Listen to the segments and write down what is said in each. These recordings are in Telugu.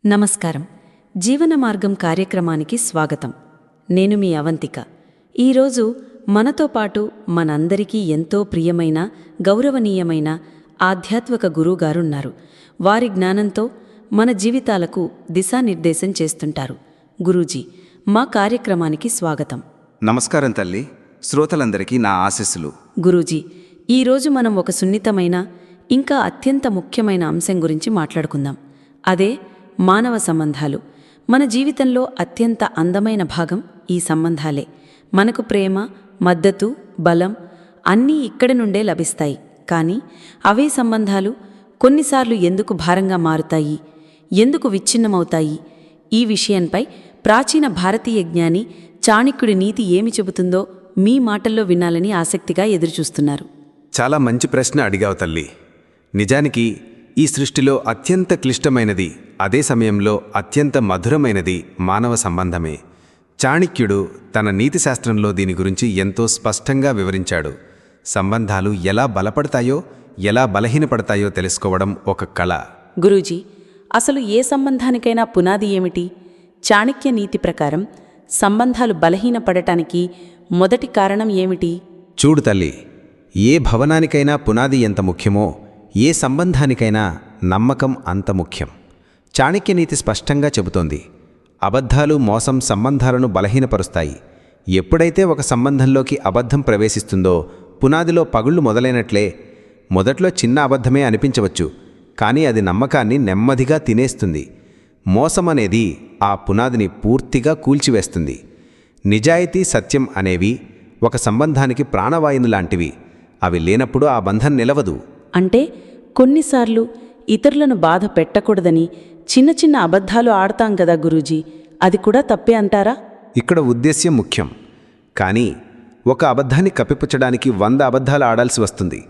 నమస్కారం. జీవన మార్గం కార్యక్రమానికి స్వాగతం. నేను మీ అవంతిక. ఈరోజు మనతో పాటు మనందరికీ ఎంతో ప్రియమైన గౌరవనీయమైన ఆధ్యాత్మిక గురువుగారున్నారు. వారి జ్ఞానంతో మన జీవితాలకు దిశానిర్దేశం చేస్తుంటారు. గురూజీ, మా కార్యక్రమానికి స్వాగతం. నమస్కారం తల్లి. శ్రోతలందరికీ నా ఆశీస్సులు. గురూజీ, ఈరోజు మనం ఒక సున్నితమైన ఇంకా అత్యంత ముఖ్యమైన అంశం గురించి మాట్లాడుకుందాం. అదే మానవ సంబంధాలు. మన జీవితంలో అత్యంత అందమైన భాగం ఈ సంబంధాలే. మనకు ప్రేమ, మద్దతు, బలం అన్నీ ఇక్కడి నుండే లభిస్తాయి. కానీ అవే సంబంధాలు కొన్నిసార్లు ఎందుకు భారంగా మారుతాయి, ఎందుకు విచ్ఛిన్నమవుతాయి? ఈ విషయంపై ప్రాచీన భారతీయ జ్ఞాని చాణక్యుడి నీతి ఏమి చెబుతుందో మీ మాటల్లో వినాలని ఆసక్తిగా ఎదురుచూస్తున్నారు. చాలా మంచి ప్రశ్న అడిగావు తల్లి. నిజానికి ఈ సృష్టిలో అత్యంత క్లిష్టమైనది, అదే సమయంలో అత్యంత మధురమైనది మానవ సంబంధమే. చాణక్యుడు తన నీతిశాస్త్రంలో దీని గురించి ఎంతో స్పష్టంగా వివరించాడు. సంబంధాలు ఎలా బలపడతాయో, ఎలా బలహీనపడతాయో తెలుసుకోవడం ఒక కళ. గురూజీ, అసలు ఏ సంబంధానికైనా పునాది ఏమిటి? చాణక్య నీతి ప్రకారం సంబంధాలు బలహీనపడటానికి మొదటి కారణం ఏమిటి? చూడు తల్లి, ఏ భవనానికైనా పునాది ఎంత ముఖ్యమో, ఏ సంబంధానికైనా నమ్మకం అంత ముఖ్యం. చాణక్యనీతి స్పష్టంగా చెబుతోంది, అబద్ధాలు, మోసం సంబంధాలను బలహీనపరుస్తాయి. ఎప్పుడైతే ఒక సంబంధంలోకి అబద్ధం ప్రవేశిస్తుందో పునాదిలో పగుళ్ళు మొదలైనట్లే. మొదట్లో చిన్న అబద్ధమే అనిపించవచ్చు, కానీ అది నమ్మకాన్ని నెమ్మదిగా తినేస్తుంది. మోసం అనేది ఆ పునాదిని పూర్తిగా కూల్చివేస్తుంది. నిజాయితీ, సత్యం అనేవి ఒక సంబంధానికి ప్రాణవాయువు లాంటివి. అవి లేనప్పుడు ఆ బంధం నిలవదు. అంటే కొన్నిసార్లు ఇతరులను బాధ పెట్టకూడదని చిన్న చిన్న అబద్ధాలు ఆడతాం కదా గురూజీ, అది కూడా తప్పే అంటారా? ఇక్కడ ఉద్దేశ్యం ముఖ్యం. కానీ ఒక అబద్ధాన్ని కప్పిపుచ్చడానికి 100 అబద్ధాలు ఆడాల్సి వస్తుంది.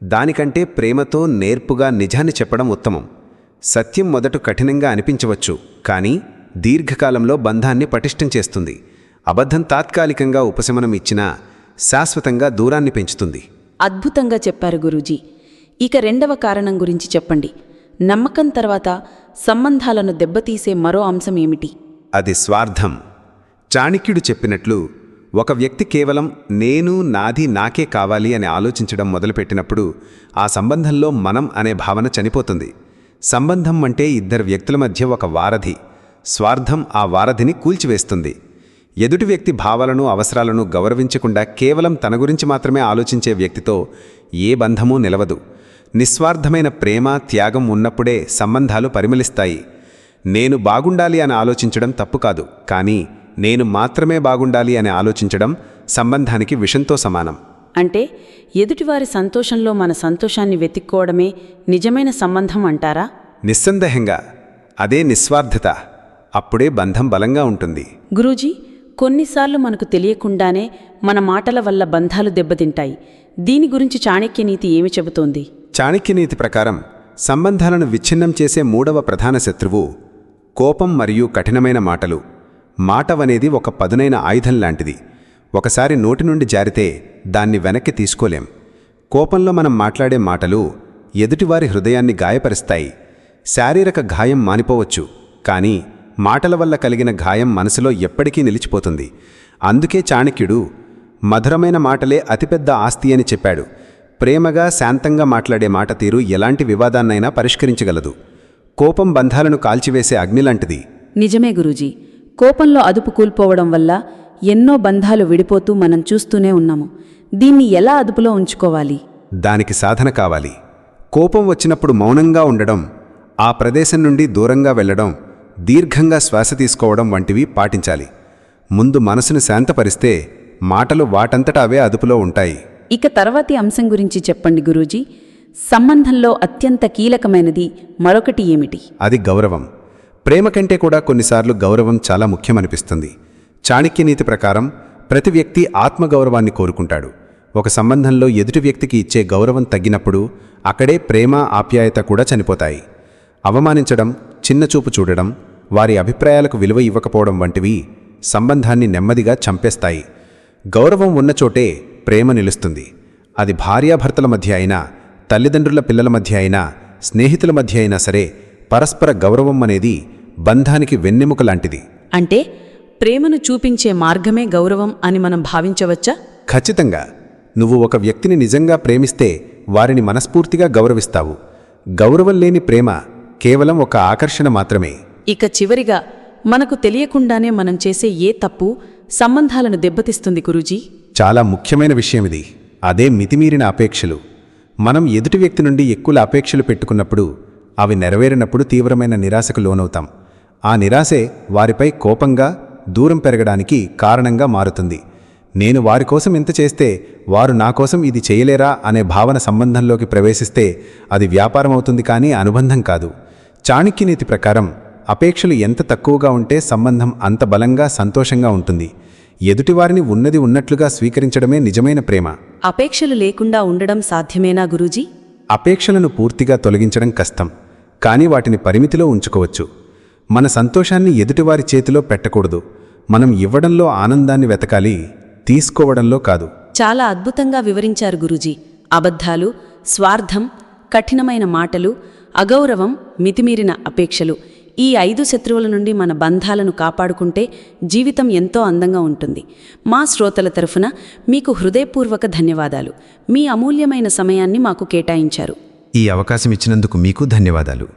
దానికంటే ప్రేమతో నేర్పుగా నిజాన్ని చెప్పడం ఉత్తమం. సత్యం మొదట కఠినంగా అనిపించవచ్చు, కానీ దీర్ఘకాలంలో బంధాన్ని పటిష్టం చేస్తుంది. అబద్ధం తాత్కాలికంగా ఉపశమనం ఇచ్చినా శాశ్వతంగా దూరాన్ని పెంచుతుంది. అద్భుతంగా చెప్పారు గురూజీ. ఇక రెండవ కారణం గురించి చెప్పండి. నమ్మకం తర్వాత సంబంధాలను దెబ్బతీసే మరో అంశం ఏమిటి? అది స్వార్థం. చాణక్యుడు చెప్పినట్లు, ఒక వ్యక్తి కేవలం నేను, నాది, నాకే కావాలి అని ఆలోచించడం మొదలుపెట్టినప్పుడు ఆ సంబంధంలో మనం అనే భావన చనిపోతుంది. సంబంధం అంటే ఇద్దరు వ్యక్తుల మధ్య ఒక వారధి. స్వార్థం ఆ వారధిని కూల్చివేస్తుంది. ఎదుటి వ్యక్తి భావాలను, అవసరాలను గౌరవించకుండా కేవలం తన గురించి మాత్రమే ఆలోచించే వ్యక్తితో ఏ బంధమూ నిలవదు. నిస్వార్థమైన ప్రేమ, త్యాగం ఉన్నప్పుడే సంబంధాలు పరిమళిస్తాయి. నేను బాగుండాలి అని ఆలోచించడం తప్పు కాదు, కానీ నేను మాత్రమే బాగుండాలి అని ఆలోచించడం సంబంధానికి విషంతో సమానం. అంటే ఎదుటివారి సంతోషంలో మన సంతోషాన్ని వెతుక్కోవడమే నిజమైన సంబంధం అంటారా? నిస్సందేహంగా అదే నిస్వార్థత. అప్పుడే బంధం బలంగా ఉంటుంది. గురూజీ, కొన్నిసార్లు మనకు తెలియకుండానే మన మాటల వల్ల బంధాలు దెబ్బతింటాయి. దీని గురించి చాణక్యనీతి ఏమి చెబుతోంది? చాణక్యనీతి ప్రకారం సంబంధాలను విచ్ఛిన్నం చేసే 3వ ప్రధాన శత్రువు కోపం మరియు కఠినమైన మాటలు. మాటవనేది ఒక పదునైన ఆయుధం లాంటిది. ఒకసారి నోటి నుండి జారితే దాన్ని వెనక్కి తీసుకోలేం. కోపంలో మనం మాట్లాడే మాటలు ఎదుటివారి హృదయాన్ని గాయపరుస్తాయి. శారీరక గాయం మానిపోవచ్చు, కానీ మాటల వల్ల కలిగిన గాయం మనసులో ఎప్పటికీ నిలిచిపోతుంది. అందుకే చాణక్యుడు మధురమైన మాటలే అతిపెద్ద ఆస్తి అని చెప్పాడు. ప్రేమగా, శాంతంగా మాట్లాడే మాట తీరు ఎలాంటి వివాదాన్నైనా పరిష్కరించగలదు. కోపం బంధాలను కాల్చివేసే అగ్నిలాంటిది. నిజమే గురూజీ. కోపంలో అదుపు కూల్పోవడం వల్ల ఎన్నో బంధాలు విడిపోతూ మనం చూస్తూనే ఉన్నాము. దీన్ని ఎలా అదుపులో ఉంచుకోవాలి? దానికి సాధన కావాలి. కోపం వచ్చినప్పుడు మౌనంగా ఉండడం, ఆ ప్రదేశం నుండి దూరంగా వెళ్లడం, దీర్ఘంగా శ్వాస తీసుకోవడం వంటివి పాటించాలి. ముందు మనసును శాంతపరిస్తే మాటలు వాటంతట అవే అదుపులో ఉంటాయి. ఇక తర్వాతి అంశం గురించి చెప్పండి గురూజీ. సంబంధంలో అత్యంత కీలకమైనది మరొకటి ఏమిటి? అది గౌరవం. ప్రేమ కంటే కూడా కొన్నిసార్లు గౌరవం చాలా ముఖ్యమనిపిస్తుంది. చాణక్యనీతి ప్రకారం ప్రతి వ్యక్తి ఆత్మగౌరవాన్ని కోరుకుంటాడు. ఒక సంబంధంలో ఎదుటి వ్యక్తికి ఇచ్చే గౌరవం తగ్గినప్పుడు అక్కడే ప్రేమ, ఆప్యాయత కూడా చనిపోతాయి. అవమానించడం, చిన్నచూపు చూడడం, వారి అభిప్రాయాలకు విలువ ఇవ్వకపోవడం వంటివి సంబంధాన్ని నెమ్మదిగా చంపేస్తాయి. గౌరవం ఉన్నచోటే ప్రేమ నిలుస్తుంది. అది భార్యాభర్తల మధ్య అయినా, తల్లిదండ్రుల పిల్లల మధ్య అయినా, స్నేహితుల మధ్య అయినా సరే, పరస్పర గౌరవం అనేది బంధానికి వెన్నెముక లాంటిది. అంటే ప్రేమను చూపించే మార్గమే గౌరవం అని మనం భావించవచ్చా? ఖచ్చితంగా. నువ్వు ఒక వ్యక్తిని నిజంగా ప్రేమిస్తే వారిని మనస్ఫూర్తిగా గౌరవిస్తావు. గౌరవం లేని ప్రేమ కేవలం ఒక ఆకర్షణ మాత్రమే. ఇక చివరిగా, మనకు తెలియకుండానే మనం చేసే ఏ తప్పు సంబంధాలను దెబ్బతీస్తుంది గురూజీ? చాలా ముఖ్యమైన విషయమిది. అదే మితిమీరిన అపేక్షలు. మనం ఎదుటి వ్యక్తి నుండి ఎక్కువ అపేక్షలు పెట్టుకున్నప్పుడు, అవి నెరవేరినప్పుడు తీవ్రమైన నిరాశకు లోనవుతాం. ఆ నిరాశే వారిపై కోపంగా, దూరం పెరగడానికి కారణంగా మారుతుంది. నేను వారి కోసం ఇంత చేస్తే వారు నా కోసం ఇది చేయలేరా అనే భావన సంబంధంలోకి ప్రవేశిస్తే అది వ్యాపారమవుతుంది, కానీ అనుబంధం కాదు. చాణక్యనీతి ప్రకారం అపేక్షలు ఎంత తక్కువగా ఉంటే సంబంధం అంత బలంగా, సంతోషంగా ఉంటుంది. ఎదుటివారిని ఉన్నది ఉన్నట్లుగా స్వీకరించడమే నిజమైన ప్రేమ. అపేక్షలు లేకుండా ఉండడం సాధ్యమేనా గురూజీ? అపేక్షలను పూర్తిగా తొలగించడం కష్టం, కానీ వాటిని పరిమితిలో ఉంచుకోవచ్చు. మన సంతోషాన్ని ఎదుటివారి చేతిలో పెట్టకూడదు. మనం ఇవ్వడంలో ఆనందాన్ని వెతకాలి, తీసుకోవడంలో కాదు. చాలా అద్భుతంగా వివరించారు గురూజీ. అబద్ధాలు, స్వార్థం, కఠినమైన మాటలు, అగౌరవం, మితిమీరిన అపేక్షలు, ఈ 5 శత్రువుల నుండి మన బంధాలను కాపాడుకుంటే జీవితం ఎంతో అందంగా ఉంటుంది. మా శ్రోతల తరఫున మీకు హృదయపూర్వక ధన్యవాదాలు. మీ అమూల్యమైన సమయాన్ని మాకు కేటాయించారు. ఈ అవకాశం ఇచ్చినందుకు మీకు ధన్యవాదాలు.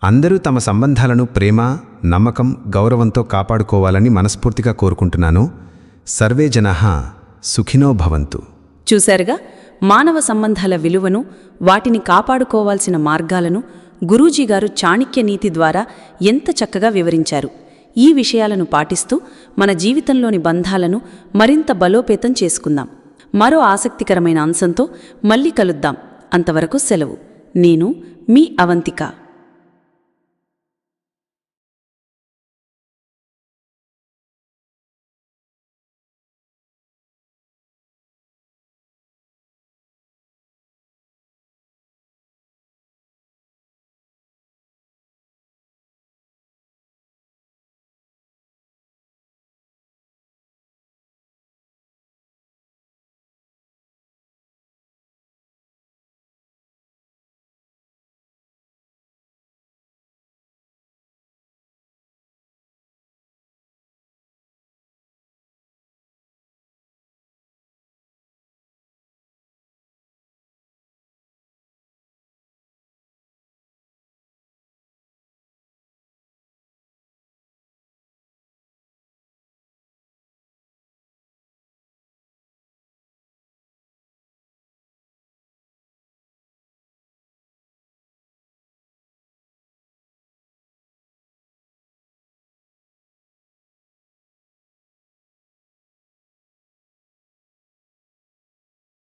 అందరూ తమ సంబంధాలను ప్రేమ, నమ్మకం, గౌరవంతో కాపాడుకోవాలని మనస్ఫూర్తిగా కోరుకుంటున్నాను. సర్వే జనాః సుఖినో భవంతు. చూశారుగా, మానవ సంబంధాల విలువను, వాటిని కాపాడుకోవాల్సిన మార్గాలను గురూజీ గారు చాణక్య నీతి ద్వారా ఎంత చక్కగా వివరించారు. ఈ విషయాలను పాటిస్తూ మన జీవితంలోని బంధాలను మరింత బలోపేతం చేసుకుందాం. మరో ఆసక్తికరమైన అంశంతో మళ్ళీ కలుద్దాం. అంతవరకు సెలవు. నేను మీ అవంతిక.